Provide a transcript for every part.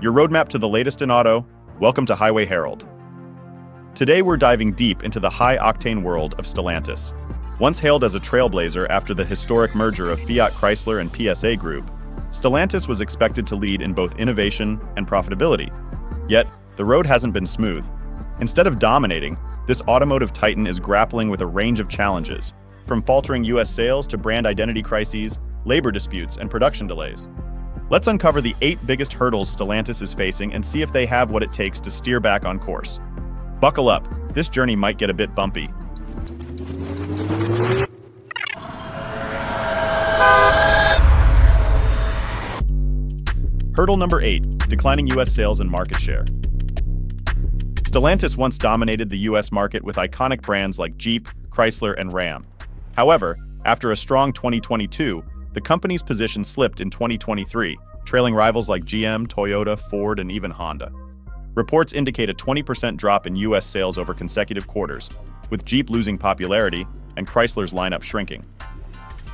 your roadmap to the latest in auto. Welcome to Highway Herald. Today we're diving deep into the high-octane world of Stellantis. Once hailed as a trailblazer after the historic merger of Fiat Chrysler and PSA Group, Stellantis was expected to lead in both innovation and profitability. Yet, the road hasn't been smooth. Instead of dominating, this automotive titan is grappling with a range of challenges, from faltering U.S. sales to brand identity crises, labor disputes, and production delays. Let's uncover the 8 biggest hurdles Stellantis is facing and see if they have what it takes to steer back on course. Buckle up, this journey might get a bit bumpy. Hurdle number 8, declining U.S. sales and market share. Stellantis once dominated the U.S. market with iconic brands like Jeep, Chrysler, and Ram. However, after a strong 2022, the company's position slipped in 2023, trailing rivals like GM, Toyota, Ford, and even Honda. Reports indicate a 20% drop in U.S. sales over consecutive quarters, with Jeep losing popularity and Chrysler's lineup shrinking.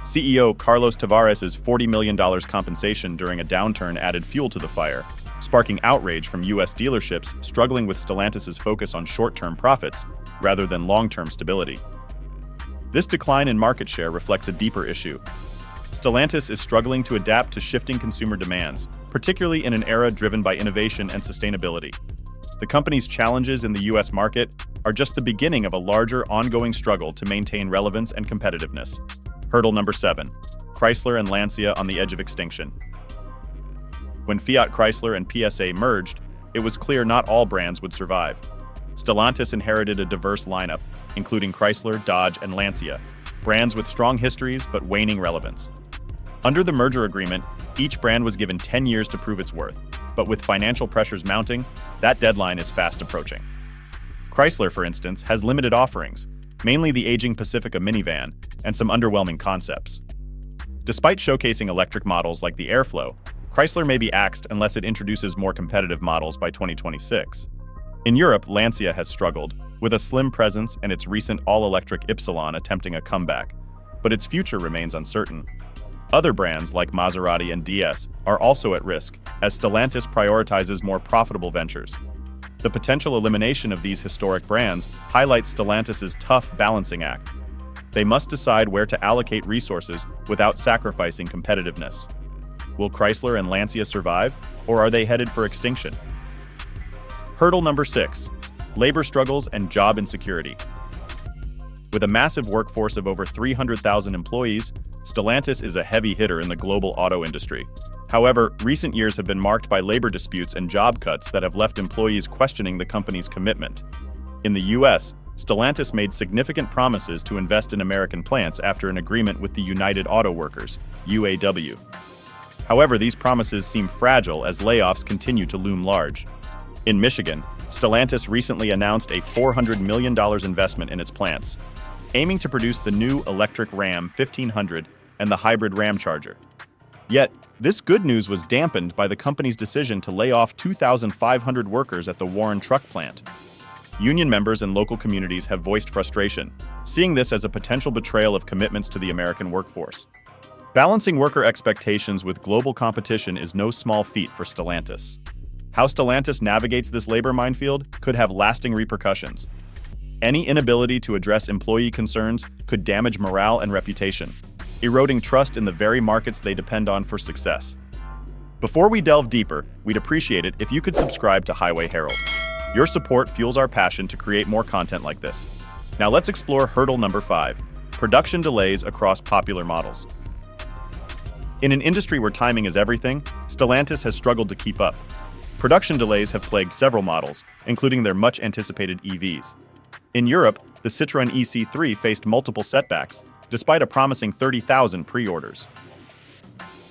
CEO Carlos Tavares' $40 million compensation during a downturn added fuel to the fire, sparking outrage from U.S. dealerships struggling with Stellantis' focus on short-term profits rather than long-term stability. This decline in market share reflects a deeper issue. Stellantis is struggling to adapt to shifting consumer demands, particularly in an era driven by innovation and sustainability. The company's challenges in the U.S. market are just the beginning of a larger, ongoing struggle to maintain relevance and competitiveness. Hurdle number 7, Chrysler and Lancia on the edge of extinction. When Fiat Chrysler and PSA merged, it was clear not all brands would survive. Stellantis inherited a diverse lineup, including Chrysler, Dodge, and Lancia, brands with strong histories but waning relevance. Under the merger agreement, each brand was given 10 years to prove its worth, but with financial pressures mounting, that deadline is fast approaching. Chrysler, for instance, has limited offerings, mainly the aging Pacifica minivan and some underwhelming concepts. Despite showcasing electric models like the Airflow, Chrysler may be axed unless it introduces more competitive models by 2026. In Europe, Lancia has struggled, with a slim presence and its recent all-electric Ypsilon attempting a comeback, but its future remains uncertain. Other brands like Maserati and DS are also at risk, as Stellantis prioritizes more profitable ventures. The potential elimination of these historic brands highlights Stellantis' tough balancing act. They must decide where to allocate resources without sacrificing competitiveness. Will Chrysler and Lancia survive, or are they headed for extinction? Hurdle number 6, labor struggles and job insecurity. With a massive workforce of over 300,000 employees, Stellantis is a heavy hitter in the global auto industry. However, recent years have been marked by labor disputes and job cuts that have left employees questioning the company's commitment. In the U.S., Stellantis made significant promises to invest in American plants after an agreement with the United Auto Workers, UAW. However, these promises seem fragile as layoffs continue to loom large. In Michigan, Stellantis recently announced a $400 million investment in its plants, aiming to produce the new electric Ram 1500 and the hybrid Ramcharger. Yet, this good news was dampened by the company's decision to lay off 2,500 workers at the Warren truck plant. Union members and local communities have voiced frustration, seeing this as a potential betrayal of commitments to the American workforce. Balancing worker expectations with global competition is no small feat for Stellantis. How Stellantis navigates this labor minefield could have lasting repercussions. Any inability to address employee concerns could damage morale and reputation, eroding trust in the very markets they depend on for success. Before we delve deeper, we'd appreciate it if you could subscribe to Highway Herald. Your support fuels our passion to create more content like this. Now let's explore hurdle number 5, production delays across popular models. In an industry where timing is everything, Stellantis has struggled to keep up. Production delays have plagued several models, including their much-anticipated EVs. In Europe, the Citroën ec3 faced multiple setbacks, despite a promising 30,000 pre-orders.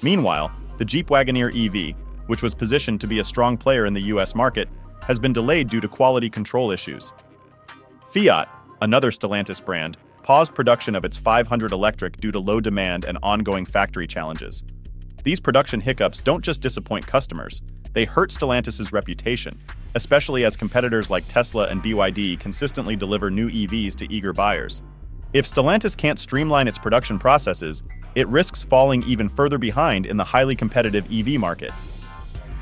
Meanwhile, the Jeep Wagoneer EV, which was positioned to be a strong player in the US market, has been delayed due to quality control issues. Fiat, another Stellantis brand, paused production of its 500 electric due to low demand and ongoing factory challenges. These production hiccups don't just disappoint customers, they hurt Stellantis' reputation, especially as competitors like Tesla and BYD consistently deliver new EVs to eager buyers. If Stellantis can't streamline its production processes, it risks falling even further behind in the highly competitive EV market.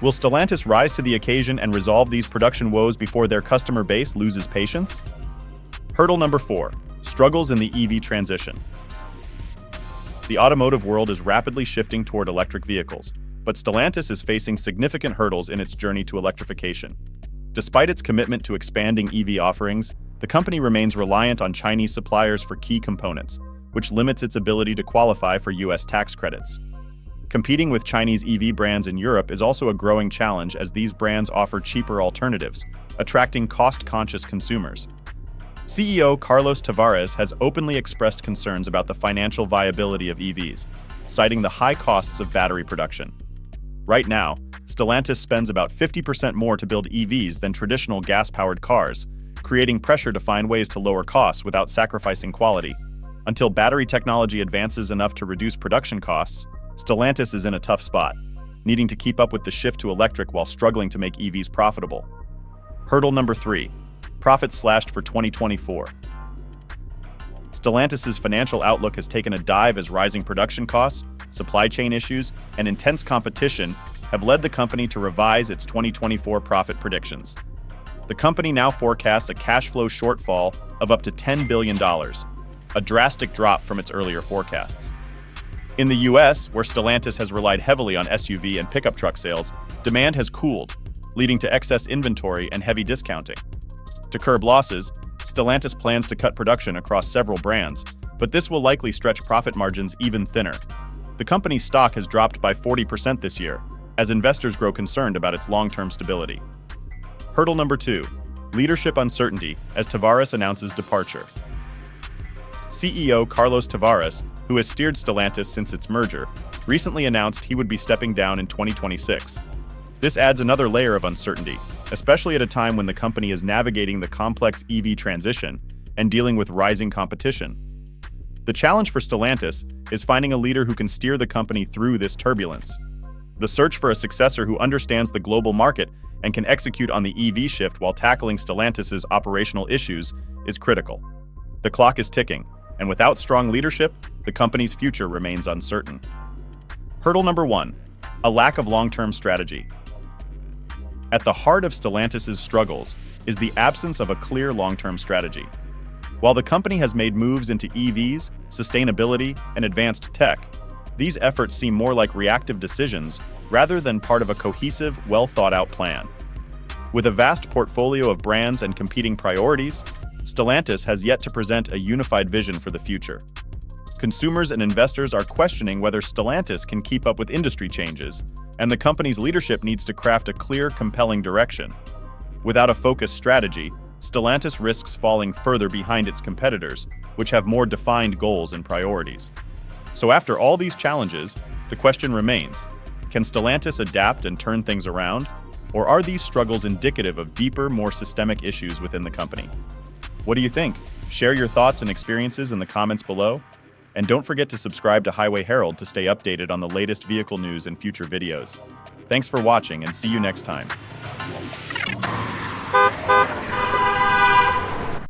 Will Stellantis rise to the occasion and resolve these production woes before their customer base loses patience? Hurdle number 4. Struggles in the EV transition. The automotive world is rapidly shifting toward electric vehicles, but Stellantis is facing significant hurdles in its journey to electrification. Despite its commitment to expanding EV offerings, the company remains reliant on Chinese suppliers for key components, which limits its ability to qualify for U.S. tax credits. Competing with Chinese EV brands in Europe is also a growing challenge as these brands offer cheaper alternatives, attracting cost-conscious consumers. CEO Carlos Tavares has openly expressed concerns about the financial viability of EVs, citing the high costs of battery production. Right now, Stellantis spends about 50% more to build EVs than traditional gas-powered cars, creating pressure to find ways to lower costs without sacrificing quality. Until battery technology advances enough to reduce production costs, Stellantis is in a tough spot, needing to keep up with the shift to electric while struggling to make EVs profitable. Hurdle number 3. Profits slashed for 2024. Stellantis' financial outlook has taken a dive as rising production costs, supply chain issues, and intense competition have led the company to revise its 2024 profit predictions. The company now forecasts a cash flow shortfall of up to $10 billion, a drastic drop from its earlier forecasts. In the US, where Stellantis has relied heavily on SUV and pickup truck sales, demand has cooled, leading to excess inventory and heavy discounting. To curb losses, Stellantis plans to cut production across several brands, but this will likely stretch profit margins even thinner. The company's stock has dropped by 40% this year, as investors grow concerned about its long-term stability. Hurdle number 2. Leadership uncertainty as Tavares announces departure. CEO Carlos Tavares, who has steered Stellantis since its merger, recently announced he would be stepping down in 2026. This adds another layer of uncertainty, especially at a time when the company is navigating the complex EV transition and dealing with rising competition. The challenge for Stellantis is finding a leader who can steer the company through this turbulence. The search for a successor who understands the global market and can execute on the EV shift while tackling Stellantis' operational issues is critical. The clock is ticking, and without strong leadership, the company's future remains uncertain. Hurdle number 1. A lack of long-term strategy. At the heart of Stellantis' struggles is the absence of a clear long-term strategy. While the company has made moves into EVs, sustainability, and advanced tech, these efforts seem more like reactive decisions rather than part of a cohesive, well-thought-out plan. With a vast portfolio of brands and competing priorities, Stellantis has yet to present a unified vision for the future. Consumers and investors are questioning whether Stellantis can keep up with industry changes, and the company's leadership needs to craft a clear, compelling direction. Without a focused strategy, Stellantis risks falling further behind its competitors, which have more defined goals and priorities. So after all these challenges, the question remains, can Stellantis adapt and turn things around? Or are these struggles indicative of deeper, more systemic issues within the company? What do you think? Share your thoughts and experiences in the comments below. And don't forget to subscribe to Highway Herald to stay updated on the latest vehicle news and future videos. Thanks for watching and see you next time.